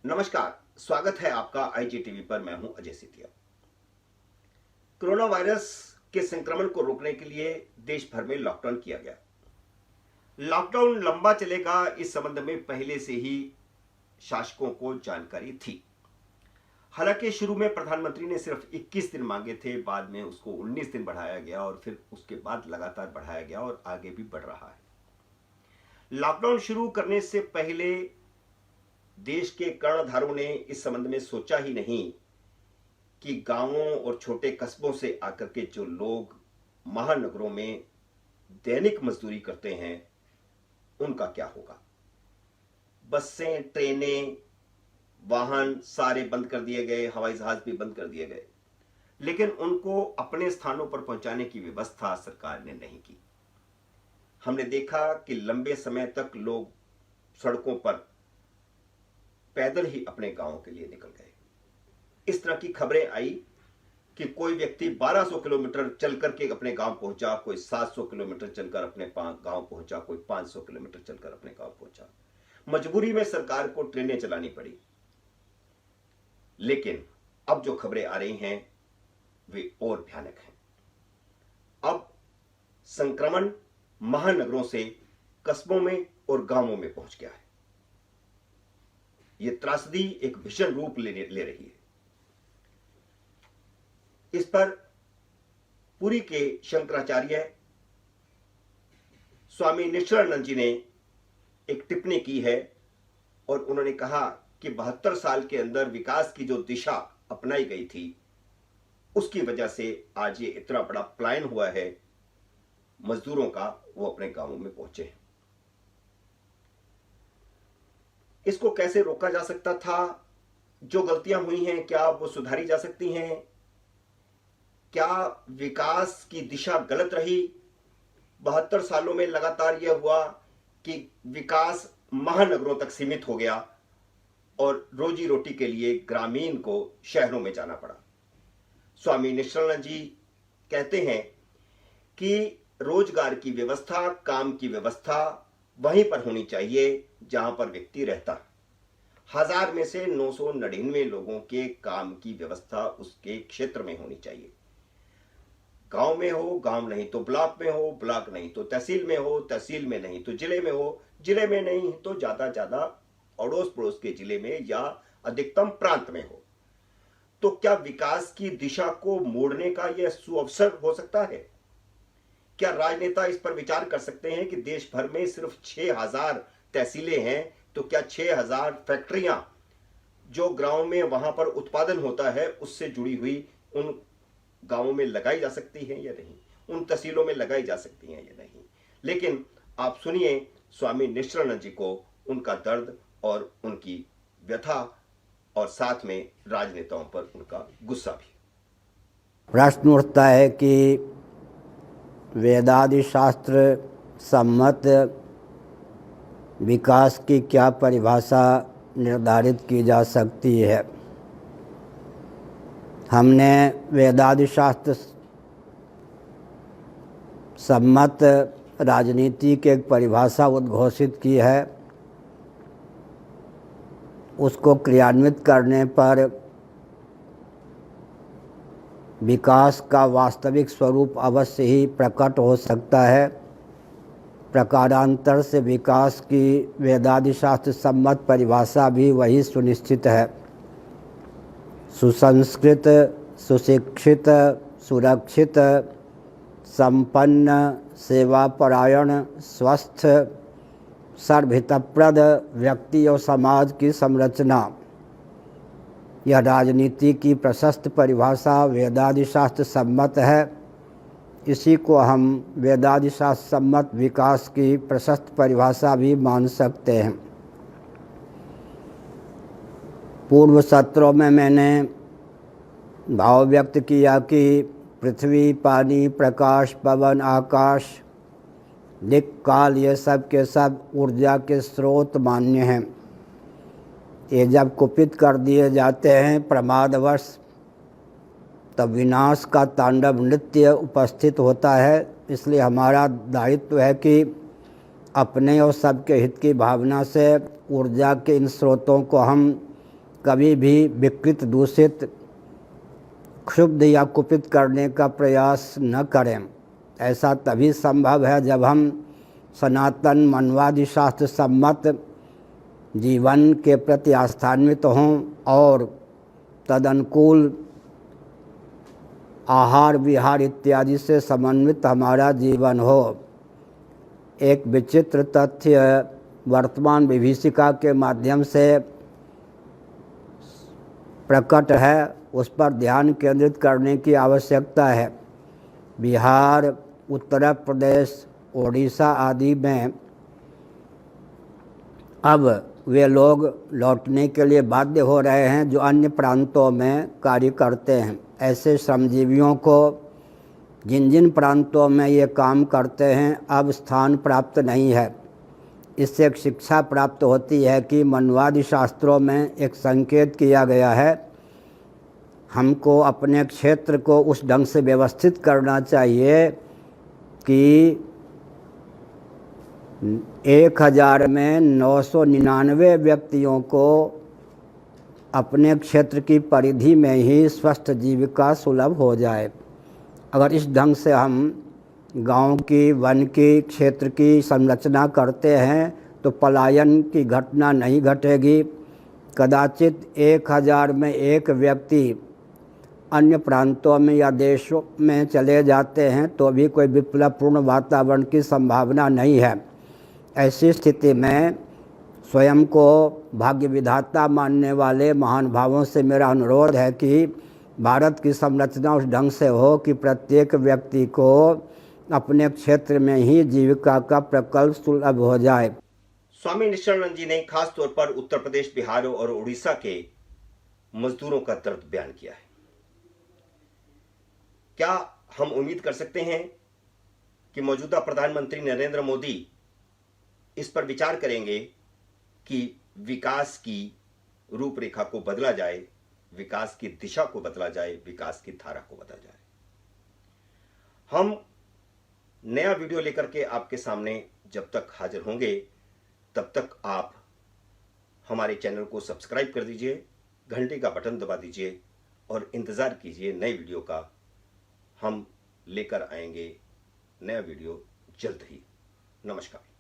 नमस्कार, स्वागत है आपका आईजीटीवी पर। मैं हूं अजय सितिया। कोरोना वायरस के संक्रमण को रोकने के लिए देश भर में लॉकडाउन किया गया। लॉकडाउन लंबा चलेगा, इस संबंध में पहले से ही शासकों को जानकारी थी। हालांकि शुरू में प्रधानमंत्री ने सिर्फ 21 दिन मांगे थे, बाद में उसको 19 दिन बढ़ाया गया और फिर उसके बाद लगातार बढ़ाया गया और आगे भी बढ़ रहा है। लॉकडाउन शुरू करने से पहले देश के कर्णधारों ने इस संबंध में सोचा ही नहीं कि गांवों और छोटे कस्बों से आकर के जो लोग महानगरों में दैनिक मजदूरी करते हैं उनका क्या होगा। बसें, ट्रेनें, वाहन सारे बंद कर दिए गए, हवाई जहाज भी बंद कर दिए गए, लेकिन उनको अपने स्थानों पर पहुंचाने की व्यवस्था सरकार ने नहीं की। हमने देखा कि लंबे समय तक लोग सड़कों पर पैदल ही अपने गांव के लिए निकल गए। इस तरह की खबरें आई कि कोई व्यक्ति 1200 किलोमीटर चल करके अपने गांव पहुंचा, कोई 700 किलोमीटर चलकर अपने गांव पहुंचा, कोई 500 किलोमीटर चलकर अपने गांव पहुंचा। मजबूरी में सरकार को ट्रेनें चलानी पड़ी। लेकिन अब जो खबरें आ रही हैं वे और भयानक हैं। अब संक्रमण महानगरों से कस्बों में और गांवों में पहुंच गया है। यह त्रासदी एक भीषण रूप ले रही है। इस पर पुरी के शंकराचार्य स्वामी निश्चलानंद जी ने एक टिप्पणी की है और उन्होंने कहा कि 72 साल के अंदर विकास की जो दिशा अपनाई गई थी उसकी वजह से आज ये इतना बड़ा पलायन हुआ है मजदूरों का, वो अपने गांवों में पहुंचे हैं। इसको कैसे रोका जा सकता था? जो गलतियां हुई हैं क्या वो सुधारी जा सकती हैं? क्या विकास की दिशा गलत रही? 72 सालों में लगातार यह हुआ कि विकास महानगरों तक सीमित हो गया और रोजी रोटी के लिए ग्रामीण को शहरों में जाना पड़ा। स्वामी निश्चलानंद जी कहते हैं कि रोजगार की व्यवस्था, काम की व्यवस्था वहीं पर होनी चाहिए जहां पर व्यक्ति रहता। 1000 में से 999 लोगों के काम की व्यवस्था उसके क्षेत्र में होनी चाहिए। गांव में हो, गांव नहीं तो ब्लॉक में हो, ब्लॉक नहीं तो तहसील में हो, तहसील में नहीं तो जिले में हो, जिले में नहीं तो ज्यादा अड़ोस पड़ोस के जिले में या अधिकतम प्रांत में हो। तो क्या विकास की दिशा को मोड़ने का यह सुअवसर हो सकता है? क्या राजनेता इस पर विचार कर सकते हैं कि देश भर में सिर्फ 6000 तहसीलें हैं, तो क्या 6000 फैक्ट्रियां जो गांव में वहां पर उत्पादन होता है उससे जुड़ी हुई उन गांवों में लगाई जा सकती हैं या नहीं, उन तहसीलों में लगाई जा सकती हैं या नहीं? लेकिन आप सुनिए स्वामी निश्चलानंद जी को, उनका दर्द और उनकी व्यथा और साथ में राजनेताओं पर उनका गुस्सा भी। प्रश्न उठता है कि वेदादि शास्त्र सम्मत विकास की क्या परिभाषा निर्धारित की जा सकती है। हमने वेदादि शास्त्र सम्मत राजनीति की एक परिभाषा उद्घोषित की है। उसको क्रियान्वित करने पर विकास का वास्तविक स्वरूप अवश्य ही प्रकट हो सकता है। प्रकारांतर से विकास की वेदादि शास्त्र सम्मत परिभाषा भी वही सुनिश्चित है। सुसंस्कृत, सुशिक्षित, सुरक्षित, संपन्न, सेवापरायण, स्वस्थ, सर्वहितप्रद व्यक्ति और समाज की संरचना, यह राजनीति की प्रशस्त परिभाषा वेदादि शास्त्र सम्मत है। इसी को हम वेदादि शास्त्र सम्मत विकास की प्रशस्त परिभाषा भी मान सकते हैं। पूर्व सत्रों में मैंने भाव व्यक्त किया कि पृथ्वी, पानी, प्रकाश, पवन, आकाश, दिक्, काल, ये सब के सब ऊर्जा के स्रोत मान्य हैं। ये जब कुपित कर दिए जाते हैं प्रमादवश तब विनाश का तांडव नृत्य उपस्थित होता है। इसलिए हमारा दायित्व है कि अपने और सबके हित की भावना से ऊर्जा के इन स्रोतों को हम कभी भी विकृत, दूषित, क्षुब्ध या कुपित करने का प्रयास न करें। ऐसा तभी संभव है जब हम सनातन मनवादी शास्त्र सम्मत जीवन के प्रति आस्थान्वित हों और तदनुकूल आहार विहार इत्यादि से समन्वित हमारा जीवन हो। एक विचित्र तथ्य वर्तमान विभीषिका के माध्यम से प्रकट है, उस पर ध्यान केंद्रित करने की आवश्यकता है। बिहार, उत्तर प्रदेश, ओडिशा आदि में अब वे लोग लौटने के लिए बाध्य हो रहे हैं जो अन्य प्रांतों में कार्य करते हैं। ऐसे श्रमजीवियों को जिन जिन प्रांतों में ये काम करते हैं अब स्थान प्राप्त नहीं है। इससे एक शिक्षा प्राप्त होती है कि मनवादी शास्त्रों में एक संकेत किया गया है, हमको अपने क्षेत्र को उस ढंग से व्यवस्थित करना चाहिए कि 1000 में 999 व्यक्तियों को अपने क्षेत्र की परिधि में ही स्वस्थ जीविका सुलभ हो जाए। अगर इस ढंग से हम गांव की, वन की, क्षेत्र की संरचना करते हैं तो पलायन की घटना नहीं घटेगी। कदाचित 1000 में एक व्यक्ति अन्य प्रांतों में या देशों में चले जाते हैं तो भी कोई विप्लवपूर्ण वातावरण की संभावना नहीं है। ऐसी स्थिति में स्वयं को भाग्य विधाता मानने वाले महान भावों से मेरा अनुरोध है कि भारत की संरचना उस ढंग से हो कि प्रत्येक व्यक्ति को अपने क्षेत्र में ही जीविका का प्रकल्प सुलभ हो जाए। स्वामी निश्चलानंद जी ने खास तौर पर उत्तर प्रदेश, बिहार और उड़ीसा के मजदूरों का दर्द बयान किया है। क्या हम उम्मीद कर सकते हैं कि मौजूदा प्रधानमंत्री नरेंद्र मोदी इस पर विचार करेंगे कि विकास की रूपरेखा को बदला जाए, विकास की दिशा को बदला जाए, विकास की धारा को बदला जाए? हम नया वीडियो लेकर के आपके सामने जब तक हाजिर होंगे तब तक आप हमारे चैनल को सब्सक्राइब कर दीजिए, घंटे का बटन दबा दीजिए और इंतजार कीजिए नए वीडियो का। हम लेकर आएंगे नया वीडियो जल्द ही। नमस्कार।